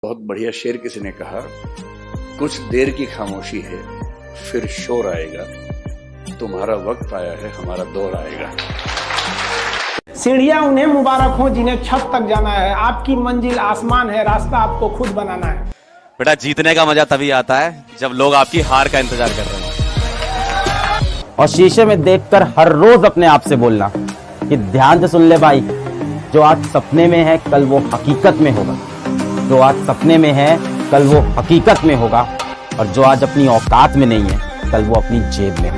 बहुत बढ़िया शेर किसी ने कहा, कुछ देर की खामोशी है फिर शोर आएगा, तुम्हारा वक्त आया है हमारा दौर आएगा। सीढ़ियां उन्हें मुबारक हो जिन्हें छत तक जाना है, आपकी मंजिल आसमान है, रास्ता आपको खुद बनाना है। बेटा जीतने का मजा तभी आता है जब लोग आपकी हार का इंतजार कर रहे हैं। और शीशे में देखकर हर रोज अपने आप से बोलना कि ध्यान से सुन ले भाई, जो आज सपने में है कल वो हकीकत में होगा, जो आज सपने में है कल वो हकीकत में होगा, और जो आज अपनी औकात में नहीं है कल वो अपनी जेब में होगा।